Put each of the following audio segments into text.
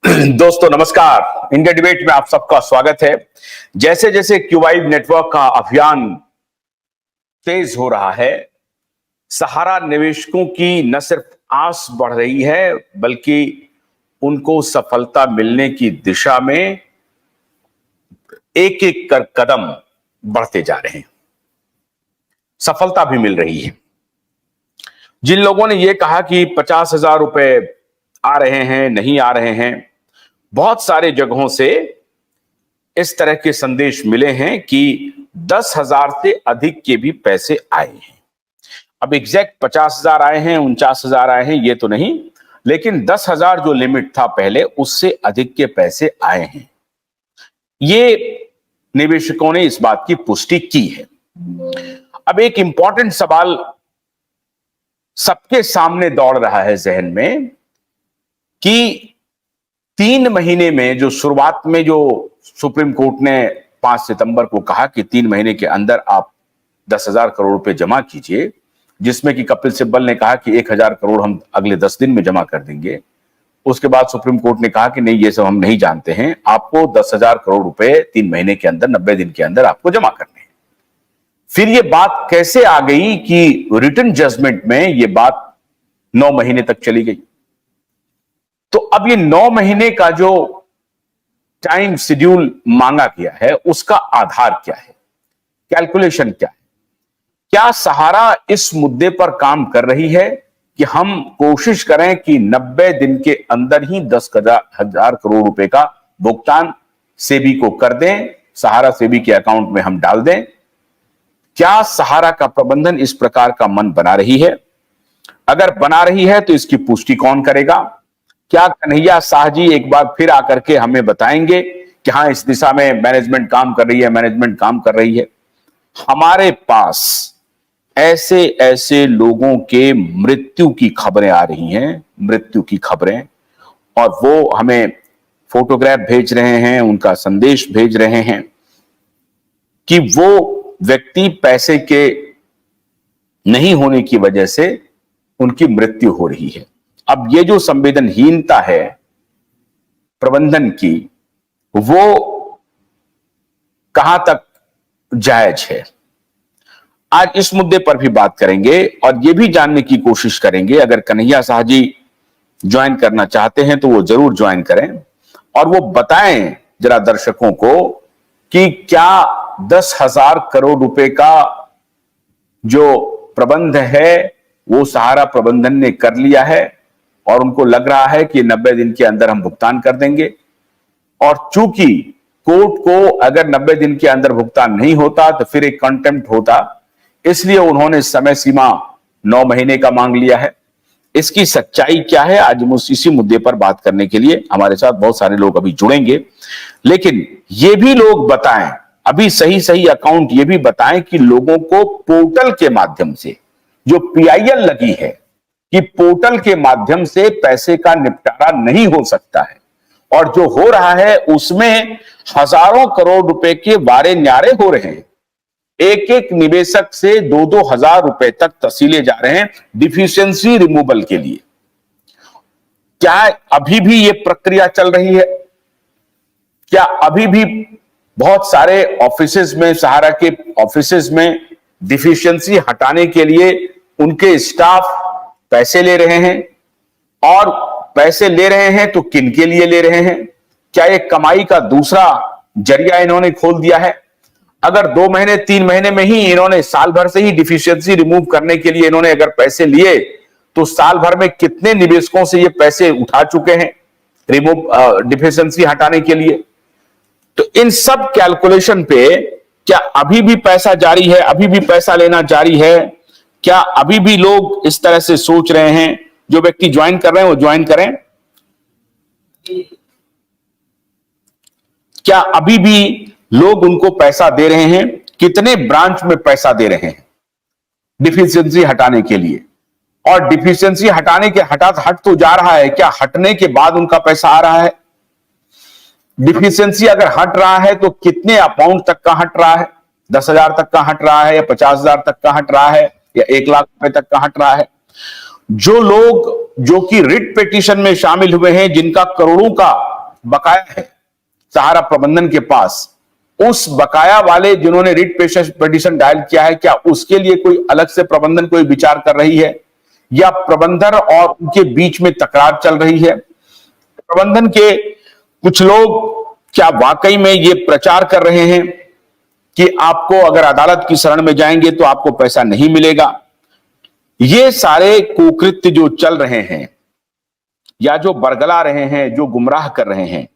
दोस्तों नमस्कार। India debate में आप सबका स्वागत है। जैसे जैसे क्यूबाइव नेटवर्क का अभियान तेज हो रहा है, सहारा निवेशकों की न सिर्फ आस बढ़ रही है बल्कि उनको सफलता मिलने की दिशा में एक एक कर कदम बढ़ते जा रहे हैं। सफलता भी मिल रही है। जिन लोगों ने यह कहा कि 50,000 रुपए आ रहे हैं, नहीं आ रहे हैं, बहुत सारे जगहों से इस तरह के संदेश मिले हैं कि 10,000 से अधिक के भी पैसे आए हैं। अब एग्जैक्ट 50,000 आए हैं, 49,000 आए हैं, ये तो नहीं, लेकिन 10,000 जो लिमिट था पहले, उससे अधिक के पैसे आए हैं। ये निवेशकों ने इस बात की पुष्टि की है। अब एक इंपॉर्टेंट सवाल सबके सामने दौड़ रहा है जहन में कि 3 महीने में जो शुरुआत में जो सुप्रीम कोर्ट ने 5 सितंबर को कहा कि 3 महीने के अंदर आप 10,000 करोड़ रुपए जमा कीजिए, जिसमें कि कपिल सिब्बल ने कहा कि 1,000 करोड़ हम अगले 10 दिन में जमा कर देंगे। उसके बाद सुप्रीम कोर्ट ने कहा कि नहीं, ये सब हम नहीं जानते हैं, आपको 10,000 करोड़ रुपए 3 महीने के अंदर, 90 दिन के अंदर आपको जमा करने हैं। फिर ये बात कैसे आ गई कि रिटन जजमेंट में ये बात 9 महीने तक चली गई। तो अब ये 9 महीने का जो टाइम शेड्यूल मांगा गया है, उसका आधार क्या है, कैलकुलेशन क्या है? क्या सहारा इस मुद्दे पर काम कर रही है कि हम कोशिश करें कि 90 दिन के अंदर ही 10,000 करोड़ रुपए का भुगतान सेबी को कर दें, सहारा सेबी के अकाउंट में हम डाल दें? क्या सहारा का प्रबंधन इस प्रकार का मन बना रही है? अगर बना रही है तो इसकी पुष्टि कौन करेगा? क्या कन्हैया शाह जी एक बार फिर आकर के हमें बताएंगे कि हां, इस दिशा में मैनेजमेंट काम कर रही है, मैनेजमेंट काम कर रही है? हमारे पास ऐसे ऐसे लोगों के मृत्यु की खबरें आ रही हैं, मृत्यु की खबरें, और वो हमें फोटोग्राफ भेज रहे हैं, उनका संदेश भेज रहे हैं कि वो व्यक्ति पैसे के नहीं होने की वजह से उनकी मृत्यु हो रही है। अब ये जो संवेदनहीनता है प्रबंधन की, वो कहां तक जायज है? आज इस मुद्दे पर भी बात करेंगे और यह भी जानने की कोशिश करेंगे, अगर कन्हैया शाह जी ज्वाइन करना चाहते हैं तो वो जरूर ज्वाइन करें और वो बताएं जरा दर्शकों को कि क्या 10,000 करोड़ रुपए का जो प्रबंध है वो सहारा प्रबंधन ने कर लिया है और उनको लग रहा है कि 90 दिन के अंदर हम भुगतान कर देंगे। और चूंकि कोर्ट को अगर 90 दिन के अंदर भुगतान नहीं होता तो फिर एक कंटेम्प्ट होता, इसलिए उन्होंने समय सीमा 9 महीने का मांग लिया है। इसकी सच्चाई क्या है, आज हम इसी मुद्दे पर बात करने के लिए हमारे साथ बहुत सारे लोग अभी जुड़ेंगे। लेकिन ये भी लोग बताएं, अभी सही सही अकाउंट ये भी बताएं कि लोगों को पोर्टल के माध्यम से जो PIL लगी है कि पोर्टल के माध्यम से पैसे का निपटारा नहीं हो सकता है, और जो हो रहा है उसमें हजारों करोड़ रुपए के वारे न्यारे हो रहे हैं। एक एक निवेशक से 2-2 हजार रुपए तक तसीले जा रहे हैं डिफिशियंसी रिमूवल के लिए। क्या अभी भी यह प्रक्रिया चल रही है? क्या अभी भी बहुत सारे ऑफिसेज में, सहारा के ऑफिसेज में डिफिशियंसी हटाने के लिए उनके स्टाफ पैसे ले रहे हैं? और पैसे ले रहे हैं तो किन के लिए ले रहे हैं? क्या एक कमाई का दूसरा जरिया इन्होंने खोल दिया है? अगर 2 महीने 3 महीने में ही इन्होंने, साल भर से ही डिफिशियंसी रिमूव करने के लिए इन्होंने अगर पैसे लिए, तो साल भर में कितने निवेशकों से ये पैसे उठा चुके हैं रिमूव, डिफिशियंसी हटाने के लिए? तो इन सब कैलकुलेशन पे क्या अभी भी पैसा जारी है, अभी भी पैसा लेना जारी है? क्या अभी भी लोग इस तरह से सोच रहे हैं? जो व्यक्ति ज्वाइन कर रहे हैं वो ज्वाइन करें। क्या अभी भी लोग उनको पैसा दे रहे हैं? कितने ब्रांच में पैसा दे रहे हैं डिफिशियंसी हटाने के लिए? और डिफिशियंसी हटाने के हट तो जा रहा है, क्या हटने के बाद उनका पैसा आ रहा है? डिफिशियंसी अगर हट रहा है तो कितने अमाउंट तक का हट रहा है? 10,000 तक का हट रहा है या 50,000 तक का हट रहा है या 1 लाख रुपए तक का हट रहा है? जो लोग जो कि रिट पिटीशन में शामिल हुए हैं, जिनका करोड़ों का बकाया है सहारा प्रबंधन के पास, उस बकाया वाले जिन्होंने रिट पिटीशन दायर किया है, क्या उसके लिए कोई अलग से प्रबंधन कोई विचार कर रही है, या प्रबंधन और उनके बीच में तकरार चल रही है? प्रबंधन के कुछ लोग क्या वाकई में ये प्रचार कर रहे हैं कि आपको अगर अदालत की शरण में जाएंगे तो आपको पैसा नहीं मिलेगा? ये सारे कुकृत्य जो चल रहे हैं या जो बरगला रहे हैं, जो गुमराह कर रहे हैं,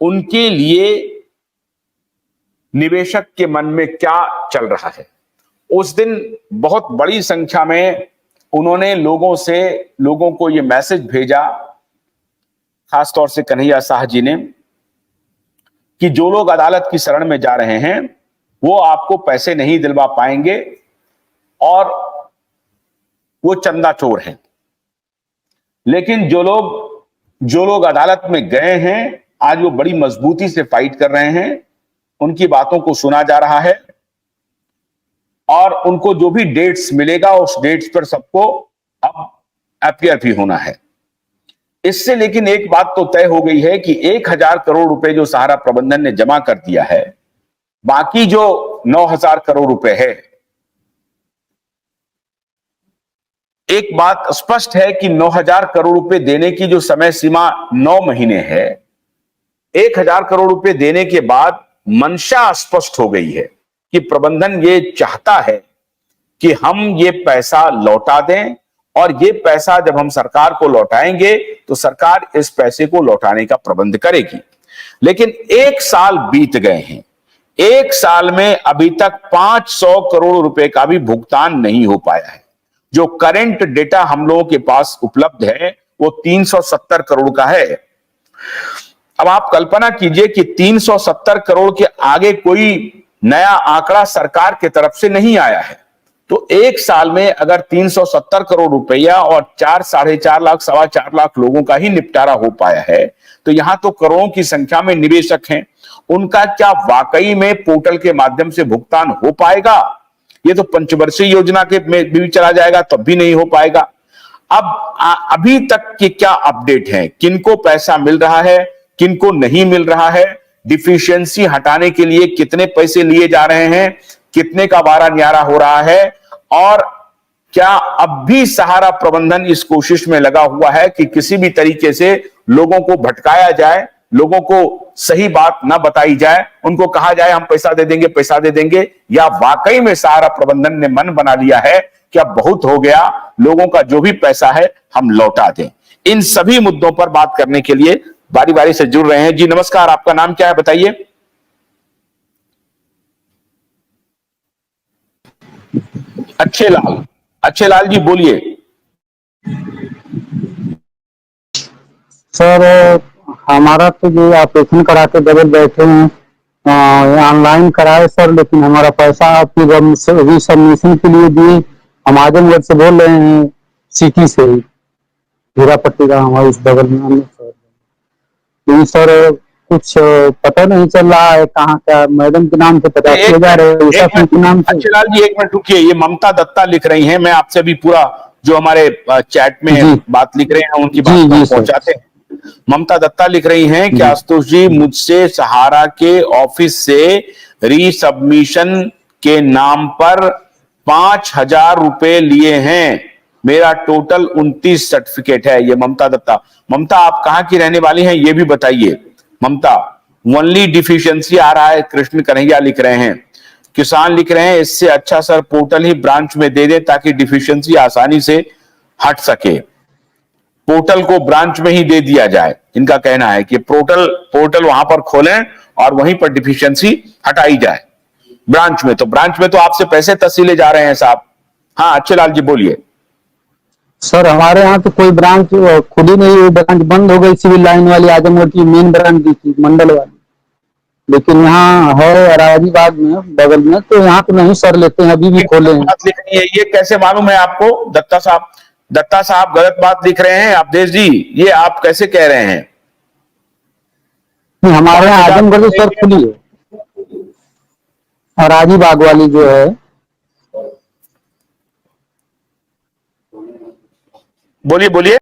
उनके लिए निवेशक के मन में क्या चल रहा है? उस दिन बहुत बड़ी संख्या में उन्होंने लोगों को यह मैसेज भेजा, खासतौर से कन्हैया शाह जी ने, कि जो लोग अदालत की शरण में जा रहे हैं वो आपको पैसे नहीं दिलवा पाएंगे और वो चंदा चोर हैं। लेकिन जो लोग अदालत में गए हैं, आज वो बड़ी मजबूती से फाइट कर रहे हैं, उनकी बातों को सुना जा रहा है और उनको जो भी डेट्स मिलेगा उस डेट्स पर सबको अब अपीयर भी होना है। इससे लेकिन एक बात तो तय हो गई है कि 1000 करोड़ रुपए जो सहारा प्रबंधन ने जमा कर दिया है, बाकी जो 9000 करोड़ रुपए है, एक बात स्पष्ट है कि 9000 करोड़ रुपए देने की जो समय सीमा 9 महीने है, 1000 करोड़ रुपए देने के बाद मंशा स्पष्ट हो गई है कि प्रबंधन ये चाहता है कि हम ये पैसा लौटा दें, और ये पैसा जब हम सरकार को लौटाएंगे तो सरकार इस पैसे को लौटाने का प्रबंध करेगी। लेकिन 1 साल बीत गए हैं, 1 साल में अभी तक 500 करोड़ रुपए का भी भुगतान नहीं हो पाया है। जो करंट डेटा हम लोगों के पास उपलब्ध है वो 370 करोड़ का है। अब आप कल्पना कीजिए कि 370 करोड़ के आगे कोई नया आंकड़ा सरकार की तरफ से नहीं आया है, तो 1 साल में अगर 370 करोड़ रुपया और 4-4.5 लाख 4.25 लाख लोगों का ही निपटारा हो पाया है, तो यहां तो करोड़ों की संख्या में निवेशक हैं, उनका क्या वाकई में पोर्टल के माध्यम से भुगतान हो पाएगा? ये तो पंचवर्षीय योजना के में भी चला जाएगा तब भी नहीं हो पाएगा। अब अभी तक के क्या अपडेट है, किनको पैसा मिल रहा है, किनको नहीं मिल रहा है, डिफिशियंसी हटाने के लिए कितने पैसे लिए जा रहे हैं, कितने का वारा न्यारा हो रहा है, और क्या अब भी सहारा प्रबंधन इस कोशिश में लगा हुआ है कि किसी भी तरीके से लोगों को भटकाया जाए, लोगों को सही बात ना बताई जाए, उनको कहा जाए हम पैसा दे देंगे, या वाकई में सहारा प्रबंधन ने मन बना लिया है कि अब बहुत हो गया, लोगों का जो भी पैसा है हम लौटा दें? इन सभी मुद्दों पर बात करने के लिए बारी बारी से जुड़ रहे हैं। जी नमस्कार, आपका नाम क्या है बताइए? अच्छे लाल जी बोलिए। सर हमारा तो जो ऑपरेशन करा के डबल बैठे हैं, ऑनलाइन कराए सर, लेकिन हमारा पैसा आपकी सबमिशन के लिए दिए, हम आजमगढ़ से बोल रहे हैं, सिटी से ही, हीरापट्टी का हमारे इस बगल में सर। लेकिन सर कुछ पता नहीं चल रहा है कहाँ का, मैडम के नाम से 85,000 है, नाम से। अच्छे लाल जी एक मिनट रुकिए, ये ममता दत्ता लिख रही हैं, मैं आपसे भी पूरा जो हमारे चैट में बात लिख रहे हैं उनकी बात पहुंचाते हैं। ममता दत्ता लिख रही हैं कि आशुतोष जी, मुझसे सहारा के ऑफिस से रीसबमिशन के नाम पर 5,000 रुपए लिए हैं, मेरा टोटल 29 सर्टिफिकेट है। ये ममता दत्ता। ममता आप कहां की रहने वाली हैं ये भी बताइए। ममता, ओनली डिफिशियंसी आ रहा है, कृष्ण कन्हैया लिख रहे हैं। किसान लिख रहे हैं इससे अच्छा सर पोर्टल ही ब्रांच में दे दे ताकि डिफिशियंसी आसानी से हट सके, पोर्टल को ब्रांच में ही दे दिया जाए। इनका कहना है कि पोर्टल वहां पर खोलें और वहीं पर डिफिशियंसी हटाई जाए ब्रांच में। तो ब्रांच में तो आपसे पैसे तसीले जा रहे हैं साहब। हाँ अच्छे लाल जी बोलिए। सर हमारे यहाँ तो कोई ब्रांच खुली नहीं हुई, ब्रांच बंद हो गई, सिविल लाइन वाली आजमगढ़ की मेन ब्रांच दी थी मंडल वाली, लेकिन यहाँ है अराजीबाग में बगल में, तो यहाँ तो नहीं सर लेते हैं, अभी भी खोले हैं। ये कैसे मालूम है आपको? दत्ता साहब गलत बात लिख रहे हैं अवधेश जी, ये आप कैसे कह रहे हैं? हमारे यहाँ आजमगढ़ सर खुली है, अराजीबाग वाली जो है। बोलिए बोलिए।